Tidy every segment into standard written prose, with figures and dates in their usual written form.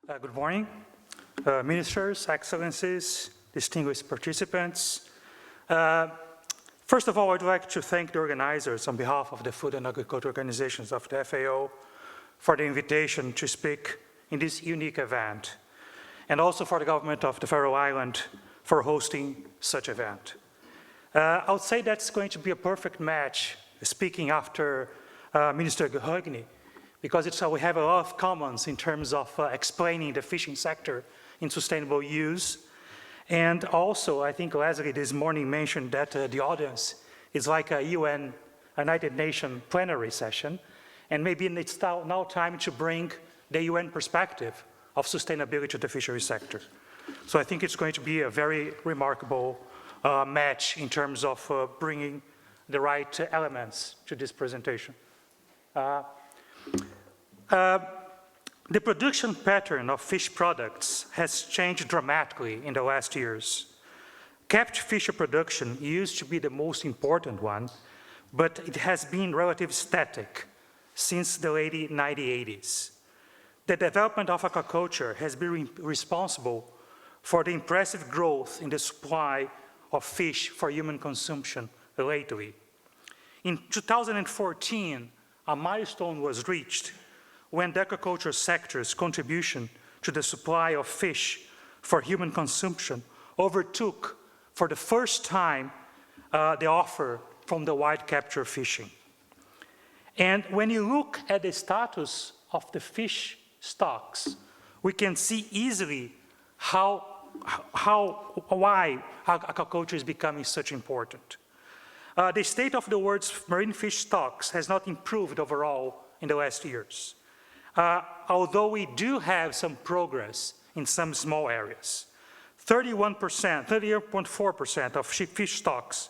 Good morning, ministers, excellencies, distinguished participants. First of all, I'd like to thank the organizers on behalf of the Food and Agriculture Organizations of the FAO for the invitation to speak in this unique event, and also for the government of the Faroe Islands for hosting such event. I would say that's going to be a perfect match, speaking after Minister Gehögni, because we have a lot of commons in terms of explaining the fishing sector in sustainable use. And also, I think Leslie this morning mentioned that the audience is like a UN, United Nations plenary session, and maybe it's now time to bring the UN perspective of sustainability to the fishery sector. So I think it's going to be a very remarkable match in terms of bringing the right elements to this presentation. The production pattern of fish products has changed dramatically in the last years. Capture fish production used to be the most important one, but it has been relatively static since the late 1980s. The development of aquaculture has been responsible for the impressive growth in the supply of fish for human consumption lately. In 2014, a milestone was reached when the aquaculture sector's contribution to the supply of fish for human consumption overtook, for the first time, the offer from the wild capture fishing. And when you look at the status of the fish stocks, we can see easily why aquaculture is becoming such important. The state of the world's marine fish stocks has not improved overall in the last years. Although we do have some progress in some small areas. 38.4% of fish stocks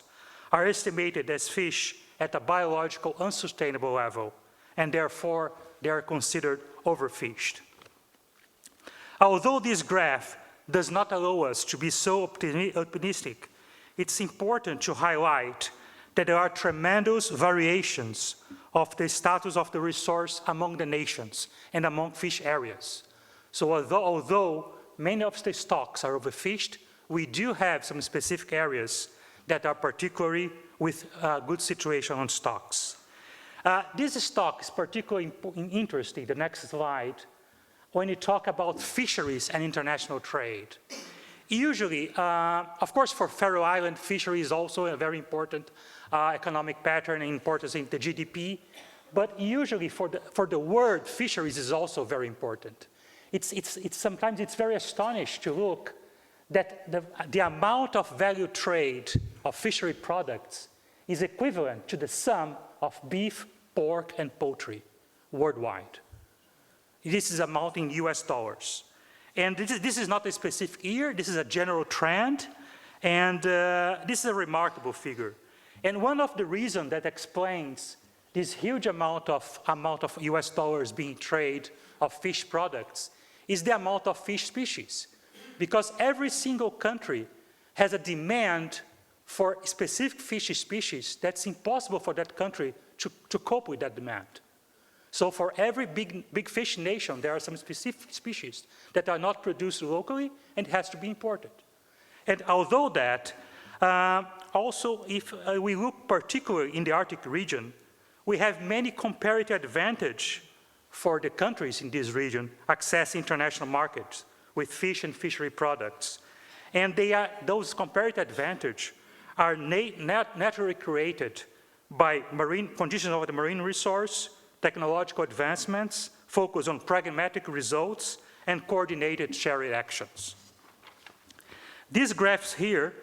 are estimated as fish at a biological unsustainable level, and therefore they are considered overfished. Although this graph does not allow us to be so optimistic, it's important to highlight that there are tremendous variations of the status of the resource among the nations and among fish areas. So although many of the stocks are overfished, we do have some specific areas that are particularly with a good situation on stocks. This stock is particularly interesting, the next slide, when you talk about fisheries and international trade. Usually, of course, for Faroe Island, fisheries is also a very important economic pattern and importance in the GDP, but usually for the word fisheries is also very important. Sometimes it's very astonishing to look that the amount of value trade of fishery products is equivalent to the sum of beef, pork, and poultry worldwide. This is amount in US dollars. And this is not a specific year, this is a general trend, and this is a remarkable figure. And one of the reasons that explains this huge amount of US dollars being traded of fish products is the amount of fish species. Because every single country has a demand for specific fish species that's impossible for that country to cope with that demand. So for every big fish nation, there are some specific species that are not produced locally and has to be imported. And although that, also if we look particularly in the Arctic region, we have many comparative advantage for the countries in this region access international markets with fish and fishery products. And those comparative advantage are naturally created by conditions of the marine resource, technological advancements, focus on pragmatic results, and coordinated shared actions. These graphs here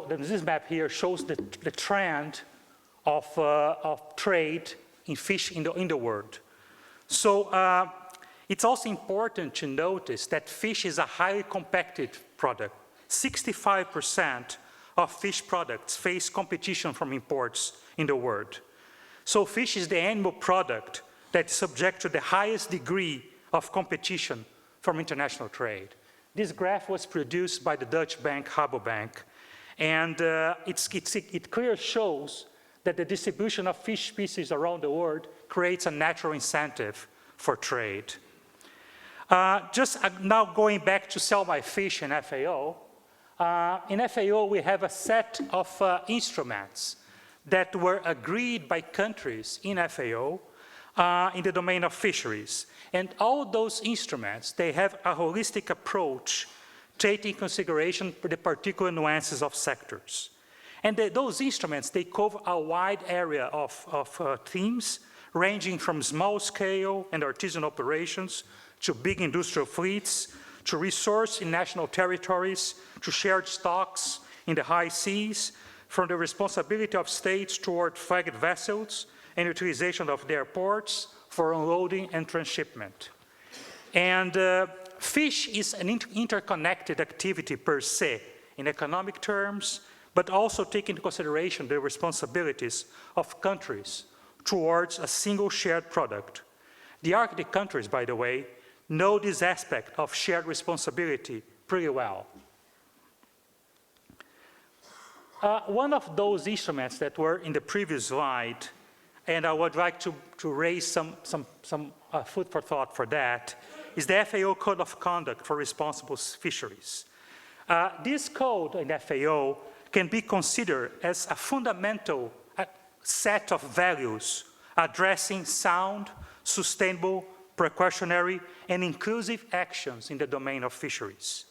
this map here shows the trend of trade in fish in the world. So it's also important to notice that fish is a highly competitive product. 65% of fish products face competition from imports in the world. So fish is the animal product that is subject to the highest degree of competition from international trade. This graph was produced by the Dutch bank Rabobank, and it clearly shows that the distribution of fish species around the world creates a natural incentive for trade. Now going back to sell my fish in FAO. In FAO, we have a set of instruments that were agreed by countries in FAO in the domain of fisheries. And all those instruments, they have a holistic approach taking into consideration the particular nuances of sectors. And those instruments, they cover a wide area of themes, ranging from small-scale and artisanal operations to big industrial fleets, to resource in national territories, to shared stocks in the high seas, from the responsibility of states toward flagged vessels and utilization of their ports for unloading and transshipment. And fish is an interconnected activity per se, in economic terms, but also take into consideration the responsibilities of countries towards a single shared product. The Arctic countries, by the way, know this aspect of shared responsibility pretty well. One of those instruments that were in the previous slide, and I would like to raise some food for thought for that, is the FAO Code of Conduct for Responsible Fisheries. This code in FAO can be considered as a fundamental set of values addressing sound, sustainable, precautionary, and inclusive actions in the domain of fisheries.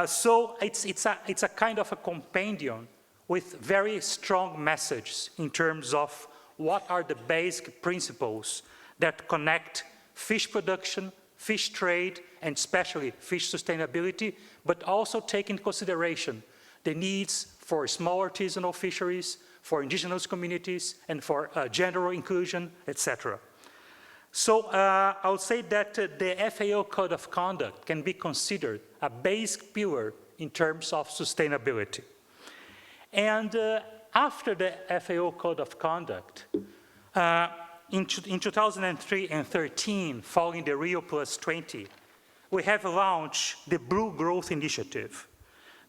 So it's a kind of a compendium with very strong messages in terms of what are the basic principles that connect fish production, fish trade, and especially fish sustainability, but also take into consideration the needs for small artisanal fisheries, for indigenous communities, and for gender inclusion, etc. So I would say that the FAO Code of Conduct can be considered a basic pillar in terms of sustainability. And after the FAO Code of Conduct, in 2003 and 2013, following the Rio +20, we have launched the Blue Growth Initiative.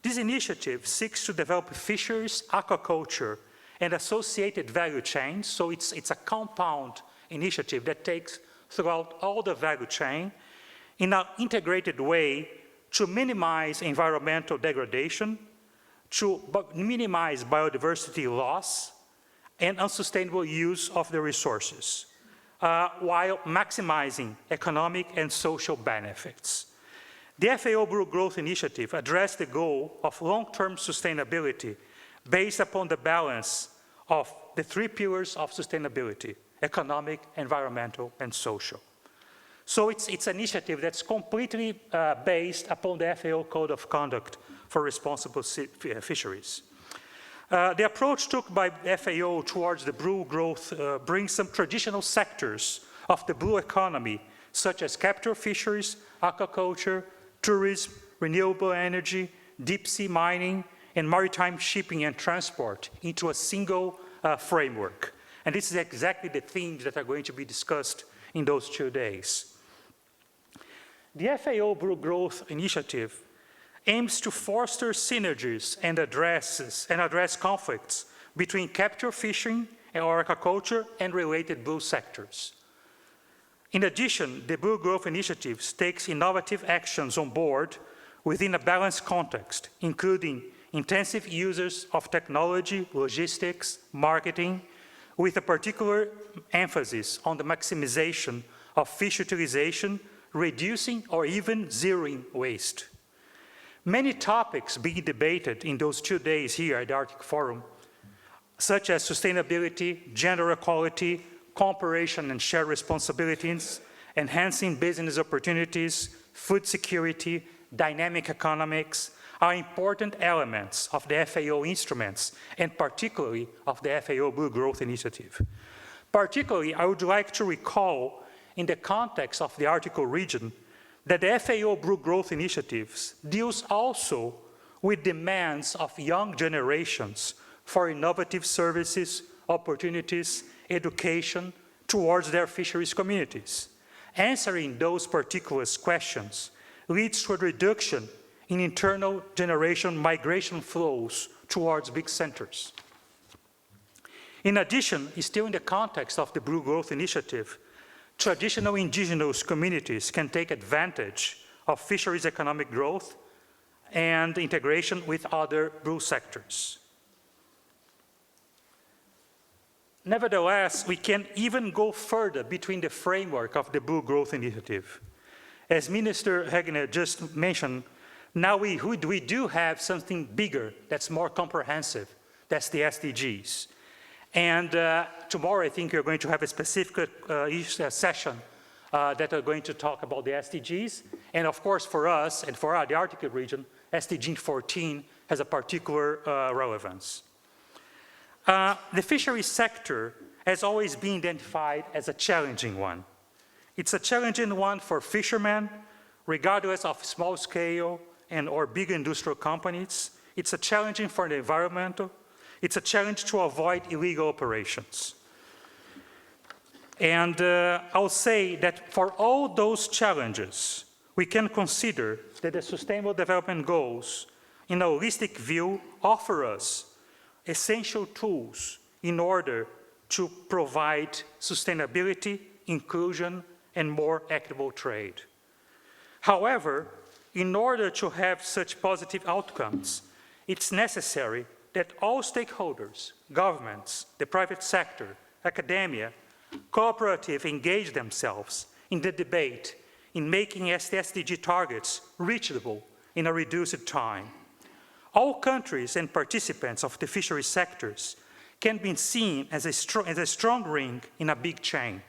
This initiative seeks to develop fisheries, aquaculture, and associated value chains, so it's a compound initiative that takes throughout all the value chain in an integrated way to minimize environmental degradation, to minimize biodiversity loss, and unsustainable use of the resources, while maximizing economic and social benefits. The FAO Blue Growth Initiative addressed the goal of long-term sustainability based upon the balance of the three pillars of sustainability: economic, environmental, and social. So it's an initiative that's completely based upon the FAO Code of Conduct for Responsible Fisheries. The approach took by FAO towards the blue growth brings some traditional sectors of the blue economy, such as capture fisheries, aquaculture, tourism, renewable energy, deep sea mining, and maritime shipping and transport into a single framework. And this is exactly the themes that are going to be discussed in those 2 days. The FAO Blue Growth Initiative aims to foster synergies and address conflicts between capture fishing or aquaculture and related blue sectors. In addition, the Blue Growth Initiative takes innovative actions on board within a balanced context, including intensive users of technology, logistics, marketing, with a particular emphasis on the maximization of fish utilization, reducing or even zeroing waste. Many topics being debated in those 2 days here at the Arctic Forum, such as sustainability, gender equality, cooperation and shared responsibilities, enhancing business opportunities, food security, dynamic economics, are important elements of the FAO instruments, and particularly of the FAO Blue Growth Initiative. Particularly, I would like to recall, in the context of the Arctic region, that the FAO Blue Growth Initiatives deals also with demands of young generations for innovative services, opportunities, education towards their fisheries communities. Answering those particular questions leads to a reduction in internal generation migration flows towards big centers. In addition, still in the context of the Blue Growth Initiative, traditional indigenous communities can take advantage of fisheries economic growth and integration with other blue sectors. Nevertheless, we can even go further between the framework of the Blue Growth Initiative. As Minister Regner just mentioned, now we do have something bigger that's more comprehensive. That's the SDGs. And tomorrow, I think you're going to have a specific session that are going to talk about the SDGs. And of course, for us and for the Arctic region, SDG 14 has a particular relevance. The fisheries sector has always been identified as a challenging one. It's a challenging one for fishermen, regardless of small scale or big industrial companies. It's a challenging for the environment. It's a challenge to avoid illegal operations. And I'll say that for all those challenges, we can consider that the Sustainable Development Goals, in a holistic view, offer us essential tools in order to provide sustainability, inclusion, and more equitable trade. However, in order to have such positive outcomes, it's necessary that all stakeholders, governments, the private sector, academia, cooperative engage themselves in the debate in making SDG targets reachable in a reduced time. All countries and participants of the fisheries sectors can be seen as a strong ring in a big chain.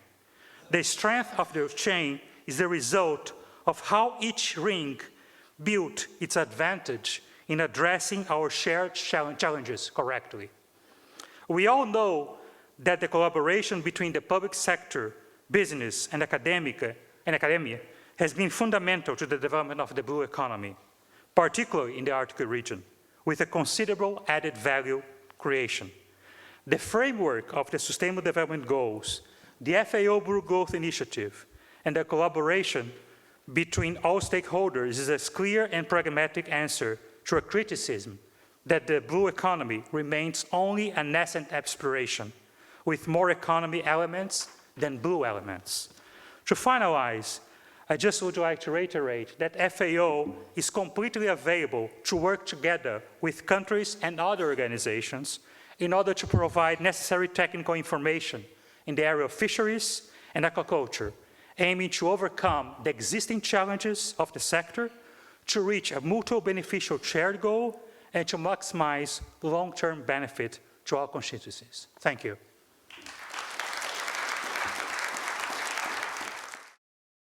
The strength of the chain is the result of how each ring built its advantage in addressing our shared challenges correctly. We all know that the collaboration between the public sector, business, and academia has been fundamental to the development of the blue economy, particularly in the Arctic region, with a considerable added value creation. The framework of the Sustainable Development Goals, the FAO Blue Growth Initiative, and the collaboration between all stakeholders is a clear and pragmatic answer to a criticism that the blue economy remains only a nascent aspiration, with more economy elements than blue elements. To finalize, I just would like to reiterate that FAO is completely available to work together with countries and other organizations in order to provide necessary technical information in the area of fisheries and aquaculture, aiming to overcome the existing challenges of the sector, to reach a mutual beneficial shared goal, and to maximize long-term benefit to all constituencies. Thank you.